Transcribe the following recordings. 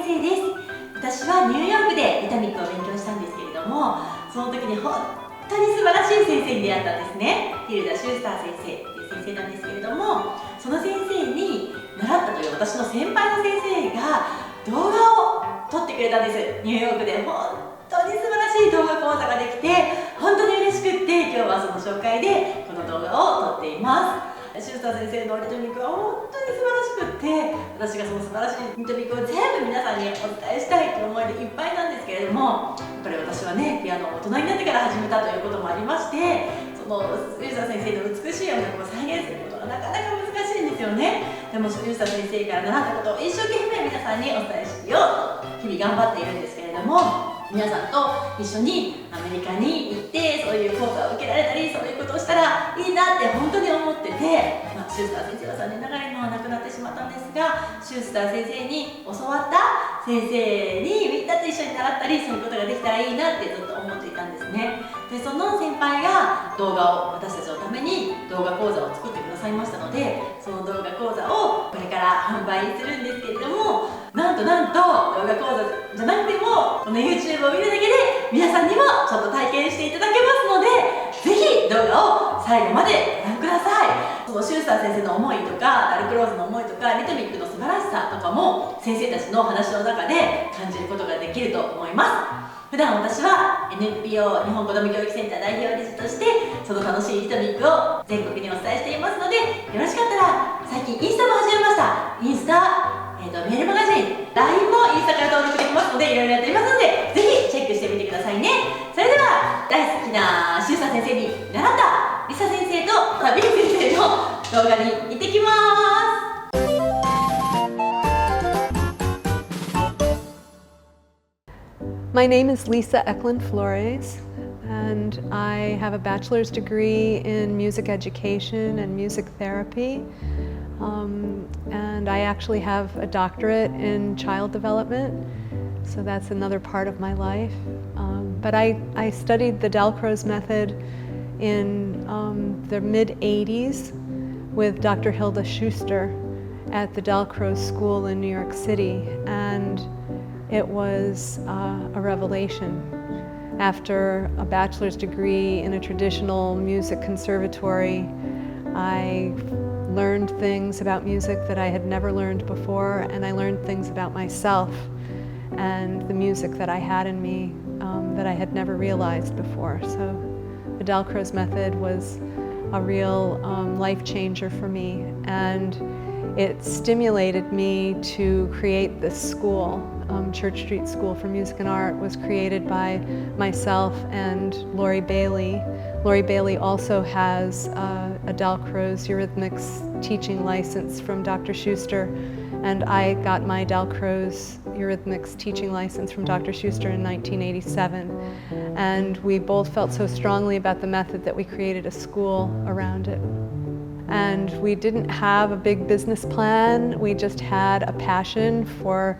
生です。私はニューヨークでリタミックを勉強したんですけれども、その時に本当に素晴らしい先生に出会ったんですね。ティルダ・シュースター先生という先生なんですけれども、その先生に習ったという私の先輩の先生が動画を撮ってくれたんです。ニューヨークで本当に素晴らしい動画講座ができて本当に嬉しくって、今日はその紹介でこの動画を撮っています。シュースター先生のリトミックは本当に素晴らしくって、私がその素晴らしいリトミックを全部皆さんにお伝えしたいという思いでいっぱいなんですけれども、やっぱり私はね、ピアノを大人になってから始めたということもありまして、そのシュースター先生の美しい音楽を再現することがなかなか難しいんですよね。でもシュースター先生から習ったことを一生懸命皆さんにお伝えしようと日々頑張っているんですけれども、皆さんと一緒にアメリカに行ってそういう講座を受けられたり、そういうことをしたらいいなって本当に思ってて、シュースター先生は残念ながら今は亡くなってしまったんですが、シュースター先生に教わった先生にみんなと一緒に習ったり、そういうことができたらいいなってずっと思っていたんですね。でその先輩が動画を私たちのために動画講座を作ってくださいましたので、その動画講座をこれから販売するんですけれども、なんと動画講座じゃなくてもこの YouTube を見るだけで皆さんにもちょっと体験していただけますので、ぜひ動画を最後までご覧ください。そのシュースター先生の思いとかダルクローズの思いとかリトミックの素晴らしさとかも先生たちの話の中で感じることができると思います。普段私は NPO 日本子ども教育センター代表理事としてその楽しいリトミックを全国にお伝えしていますので、よろしかったら最近インスタも始めました。インスタ、メールマガジン、LINE もインスタから登録できますので、いろいろやっていますので、ぜひチェックしてみてくださいね。それでは大好きなシュースター先生に習ったリサ先生とビル先生の動画に行ってきます。My name is Lisa Eklund Flores, and I have a bachelor's degree in music education and music therapy. And I actually have a doctorate in child development, so that's another part of my life. But I studied the Dalcroze method in the mid-'80s with Dr. Hilda Schuster at the Dalcroze School in New York City, and it was a revelation. After a bachelor's degree in a traditional music conservatory, I learned things about music that I had never learned before, and I learned things about myself and the music that I had in me that I had never realized before. So the Dalcroze method was a real life changer for me, and it stimulated me to create this school. Church Street School for Music and Art was created by myself and Lori Bailey. Lori Bailey also has a Dalcroze Eurythmics teaching license from Dr. Schuster, and I got my Dalcroze Eurythmics teaching license from Dr. Schuster in 1987. And we both felt so strongly about the method that we created a school around it. And we didn't have a big business plan, we just had a passion for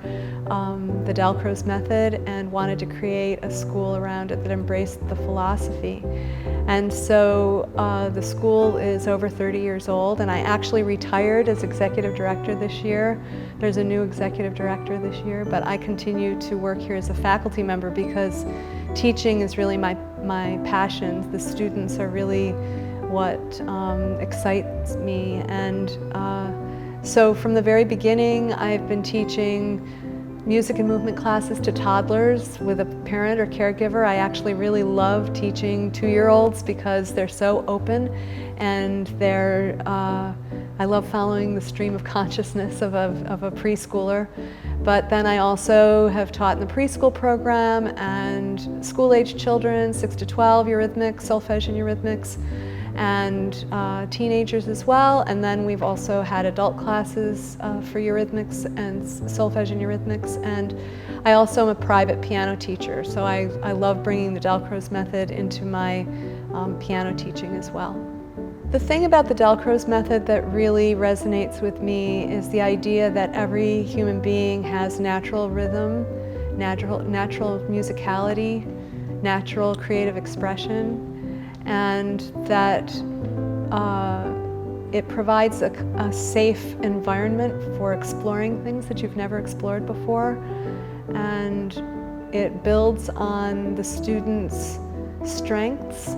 the Dalcroze method and wanted to create a school around it that embraced the philosophy. And so the school is over 30 years old, and I actually retired as executive director this year. There's a new executive director this year, but I continue to work here as a faculty member because teaching is really my passion. The students are really what excites me, and so from the very beginning I've been teaching music and movement classes to toddlers with a parent or caregiver. I actually really love teaching 2-year-olds because they're so open, and I love following the stream of consciousness of a preschooler. But then I also have taught in the preschool program and school-age children, 6 to 12, Eurythmics, solfège and Eurythmics, and teenagers as well. And then we've also had adult classes for Eurythmics and solfège and Eurythmics. And I also am a private piano teacher, so I love bringing the Dalcroze method into my piano teaching as well. The thing about the Dalcroze method that really resonates with me is the idea that every human being has natural rhythm, natural musicality, natural creative expression, and that it provides a safe environment for exploring things that you've never explored before, and it builds on the students' strengths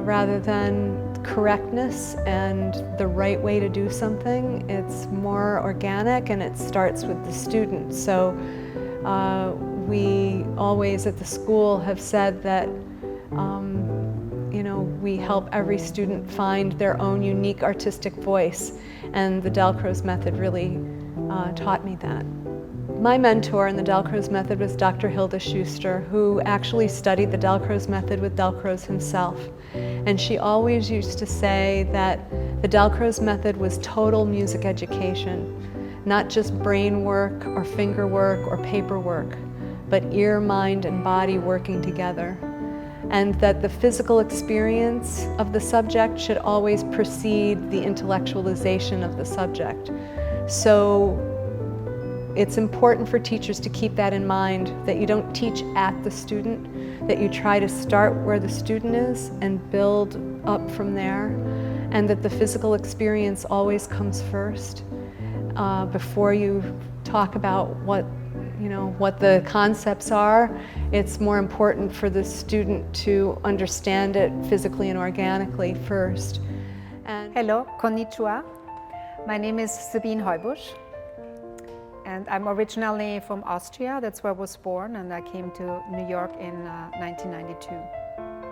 rather than correctness and the right way to do something. It's more organic and it starts with the student. So we always at the school have said that we help every student find their own unique artistic voice, and the Dalcroze method really taught me that. My mentor in the Dalcroze method was Dr. Hilda Schuster, who actually studied the Dalcroze method with Dalcroze himself. And she always used to say that the Dalcroze method was total music education, not just brain work or finger work or paper work, but ear, mind, and body working together. And that the physical experience of the subject should always precede the intellectualization of the subject. So it's important for teachers to keep that in mind, that you don't teach at the student, that you try to start where the student is and build up from there, and that the physical experience always comes first before you talk about what the concepts are. It's more important for the student to understand it physically and organically first. And hello, konnichiwa. My name is Sabine Heubusch, and I'm originally from Austria. That's where I was born, and I came to New York in 1992.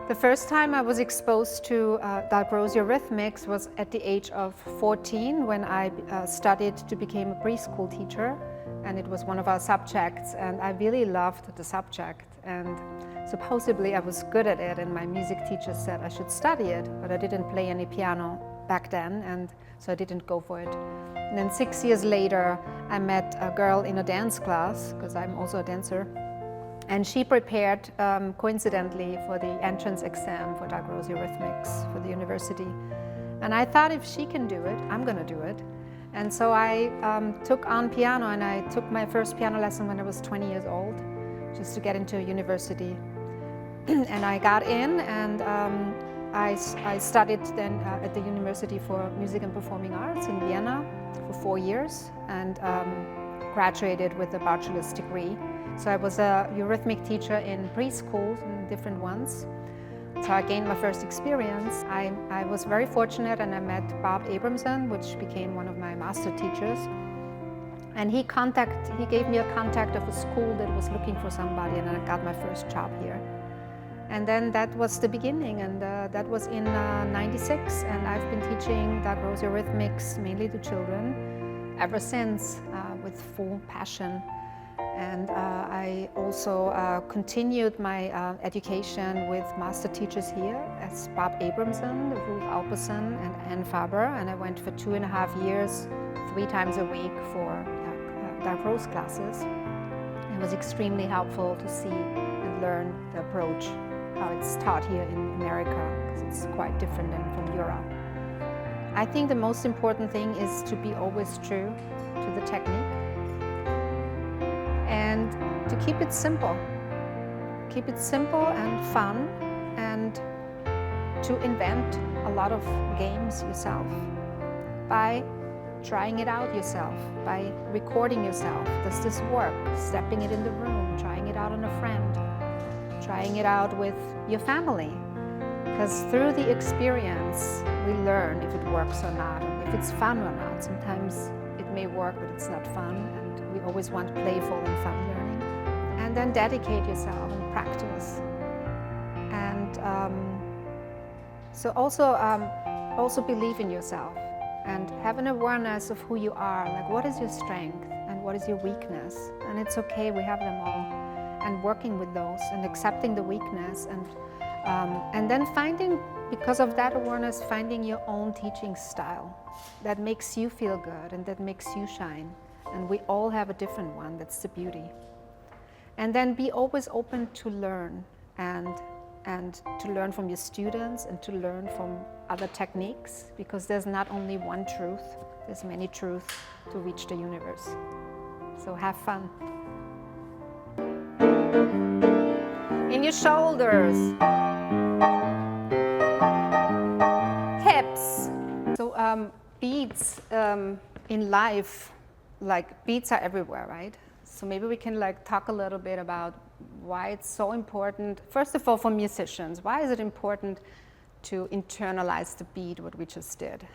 The first time I was exposed to Dalcroze Eurythmics was at the age of 14, when I studied to become a preschool teacher, and it was one of our subjects, and I really loved the subject, and supposedly I was good at it, and my music teacher said I should study it, but I didn't play any piano back then, and so I didn't go for it. And then 6 years later, I met a girl in a dance class, because I'm also a dancer, and she prepared coincidentally for the entrance exam for Dalcroze Eurythmics for the university. And I thought, if she can do it, I'm gonna do it. And so I took on piano, and I took my first piano lesson when I was 20 years old, just to get into a university. And I got in, and I studied then at the University for Music and Performing Arts in Vienna for 4 years, and graduated with a bachelor's degree. So I was a eurythmic teacher in preschools, in different ones. So I gained my first experience. I was very fortunate, and I met Bob Abramson, which became one of my master teachers. And he gave me a contact of a school that was looking for somebody, and I got my first job here. And then that was the beginning, and that was in '96, and I've been teaching Dalcroze Eurythmics mainly to children ever since, with full passion. And I also continued my education with master teachers here as Bob Abramson, Ruth Alperson, and Ann Faber, and I went for 2.5 years, 3 times a week for Dalcroze classes. It was extremely helpful to see and learn the approach, how it's taught here in America, because it's quite different than from Europe. I think the most important thing is to be always true to the technique and to keep it simple. Keep it simple and fun, and to invent a lot of games yourself by trying it out yourself, by recording yourself. Does this work? Stepping it in the room, trying it out on a friend, trying it out with your family. Because through the experience, we learn if it works or not, and if it's fun or not. Sometimes it may work, but it's not fun, and we always want playful and fun learning. And then dedicate yourself and practice. And so also believe in yourself and have an awareness of who you are, like what is your strength and what is your weakness. And it's okay, we have them all. And working with those and accepting the weakness, and then finding, because of that awareness, finding your own teaching style that makes you feel good and that makes you shine. And we all have a different one, that's the beauty. And then be always open to learn, and to learn from your students and to learn from other techniques, because there's not only one truth, there's many truths to reach the universe. So have fun. In your shoulders, hips. So beats in life, like beats are everywhere, right? So maybe we can like talk a little bit about why it's so important. First of all, for musicians, why is it important to internalize the beat, what we just did?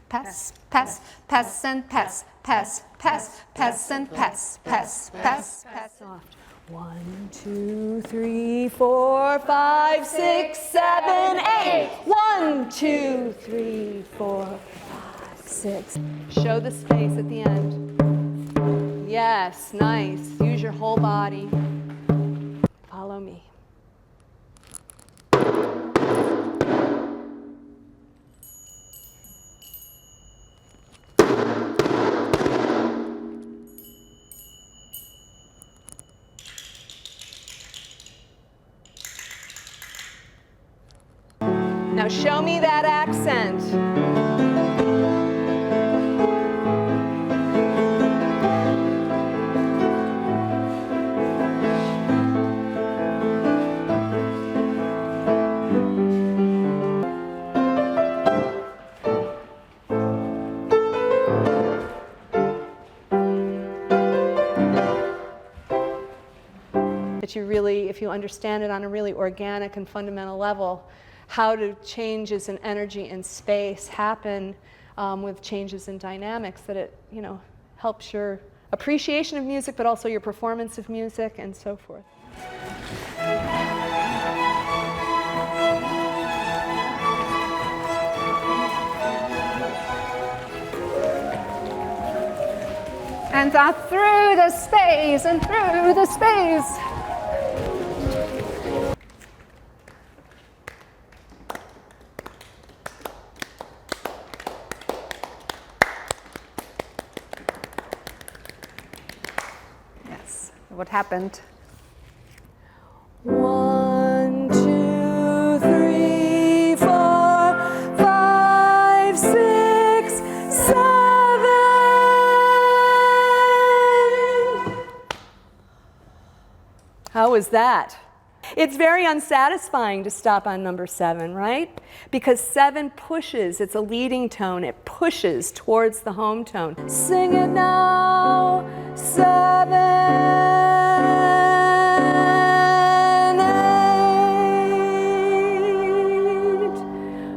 Pass, pass, pass and pass, pass, pass, pass and pass, pass, pass, pass. Soft. 1, 2, 3, 4, 5, 6, 7, 8. 1, 2, 3, 4, 5, 6. Show the space at the end. Yes, nice. Use your whole body. Follow me. Now show me that accent. That you really, if you understand it on a really organic and fundamental level, how do changes in energy and space happen with changes in dynamics, that it, you know, helps your appreciation of music, but also your performance of music and so forth. And through the space and through the space. Yes, what happened? 1, 2, 3, 4, 5, 6, 7. How was that? It's very unsatisfying to stop on number 7, right? Because 7 pushes, it's a leading tone, it pushes towards the home tone. Sing it now, 7, 8.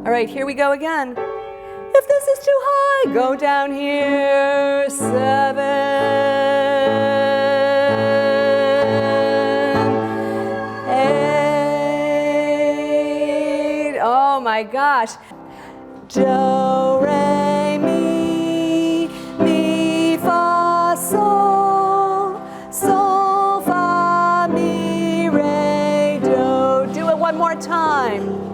All right, here we go again. If this is too high, go down here, 7. 8. Oh my gosh. Do, re, mi, fa, sol, sol, fa, mi, re, do. Do it one more time.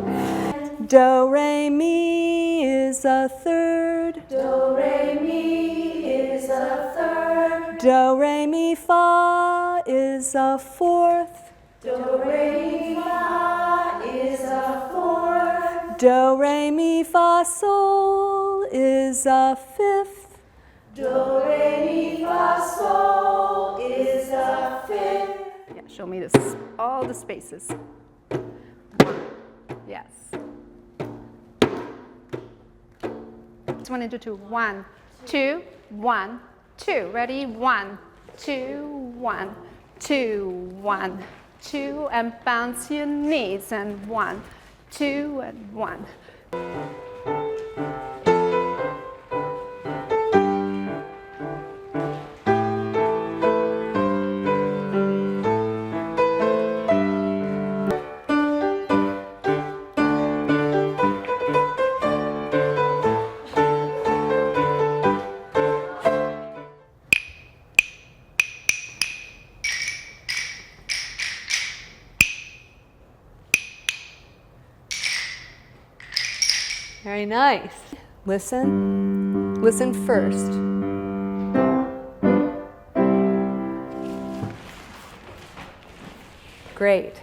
Do, re, mi is a third. Do, re, mi is a third. Do, re, mi, fa is a fourth. Do, re, mi, fa is a fourth. Do, re, mi, fa, sol is a fifth. Do, re, mi, fa, sol is a fifth. Yeah, show me this, all the spaces. 1, yes. 1 into 2, 1, 2, 1, 2. Ready? 1, 2, 1, 2, 1, 2, and bounce your knees, and 1, 2, and 1. Very nice. Listen. Listen first. Great.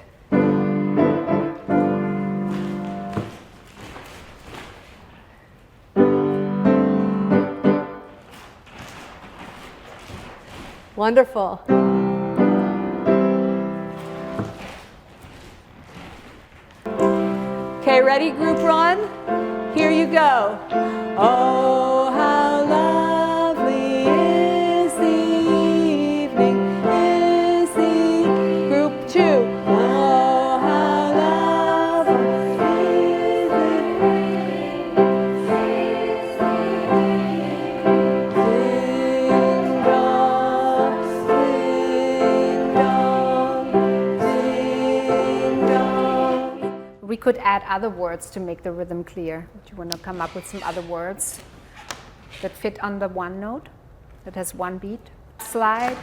Wonderful. Okay, ready, group run? Here you go. Oh, how lovely is the evening, is the group 2. Oh, how lovely is the ding dong, ding dong, ding dong. We could add other words to make the rhythm clear. Do you want to come up with some other words that fit under one note, that has one beat? Slide.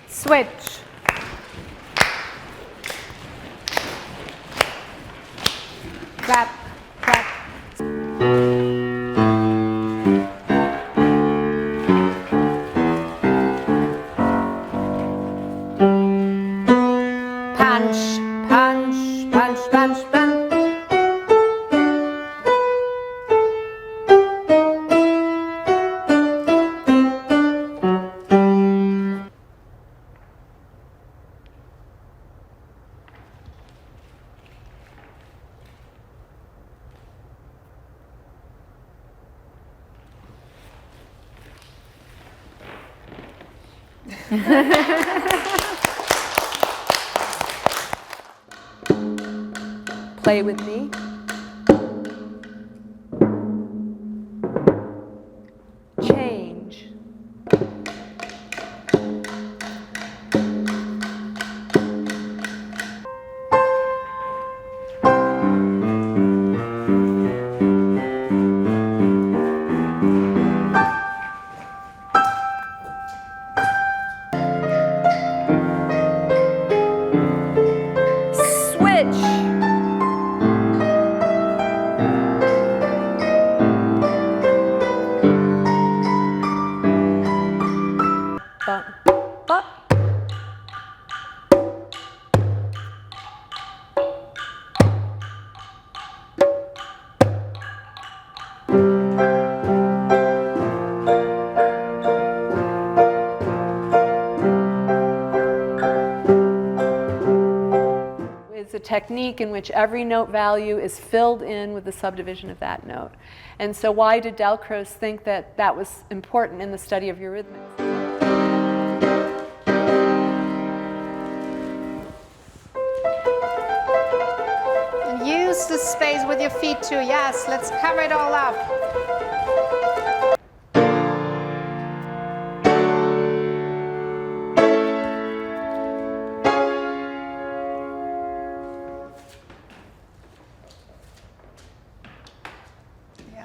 Switch. Clap, clap. Punch, punch, punch, punch, punch. Play with me. Change. Switch. Bump, bump. Is a technique in which every note value is filled in with the subdivision of that note. And so why did Dalcroze think that that was important in the study of eurythmics? And use the space with your feet too. Yes, let's cover it all up.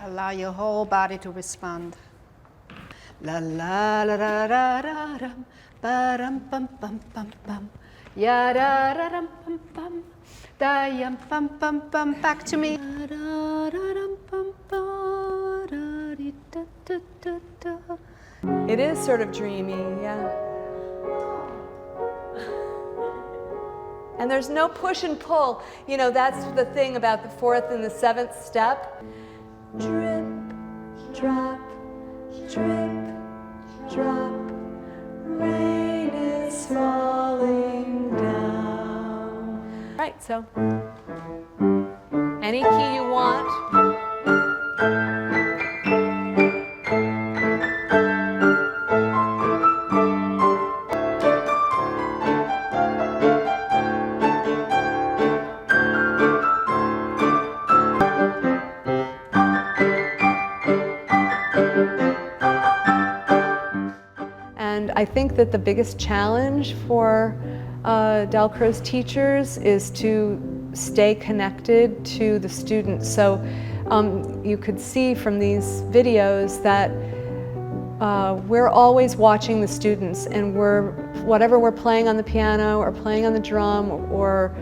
Allow your whole body to respond. La la la la la la ram, ba ram pam pam pam pam, ya da da ram pam pam, da yam pam pam pam. Back to me. Da da da ram pam pam, da di da da da da. It is sort of dreamy, yeah. And there's no push and pull. You know, that's the thing about the 4th and the 7th step. Drip, drop, drip, drop, rain is falling down. Right, so any key you want. And I think that the biggest challenge for Dalcroze teachers is to stay connected to the students. So you could see from these videos that we're always watching the students, and whatever we're playing on the piano or playing on the drum or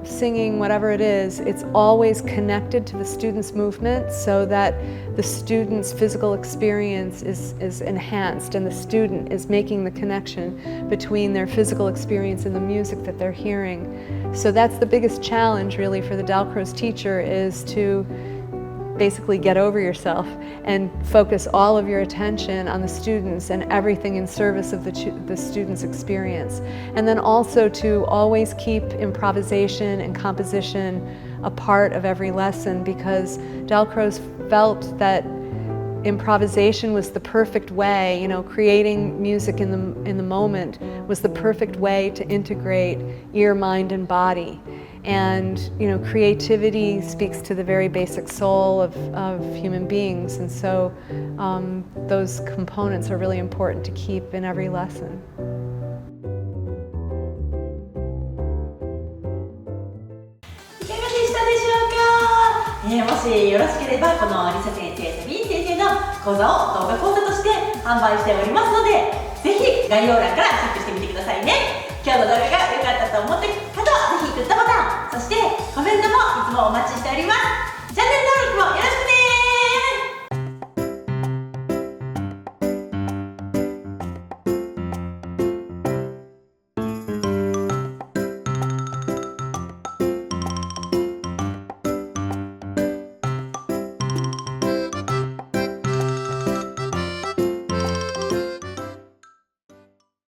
singing, whatever it is, it's always connected to the student's movement so that the student's physical experience is enhanced, and the student is making the connection between their physical experience and the music that they're hearing. So that's the biggest challenge really for the Dalcroze teacher, is to basically get over yourself and focus all of your attention on the students and everything in service of the students' experience. And then also to always keep improvisation and composition a part of every lesson, because Dalcroze felt that improvisation was the perfect way, you know, creating music in the moment was the perfect way to integrate ear, mind, and body. And you know, creativity speaks to the very basic soul of human beings, and so those components are really important to keep in every lesson. いかがでしたでしょうか。もしよろしければこのリサ先生、サビーン先生の講座を動画講座として販売しておりますので、ぜひ概要欄からチェックしてみてくださいね。今日の動画が良かったと思った方はぜひグッドボタン、そしてコメントもいつもお待ちしております。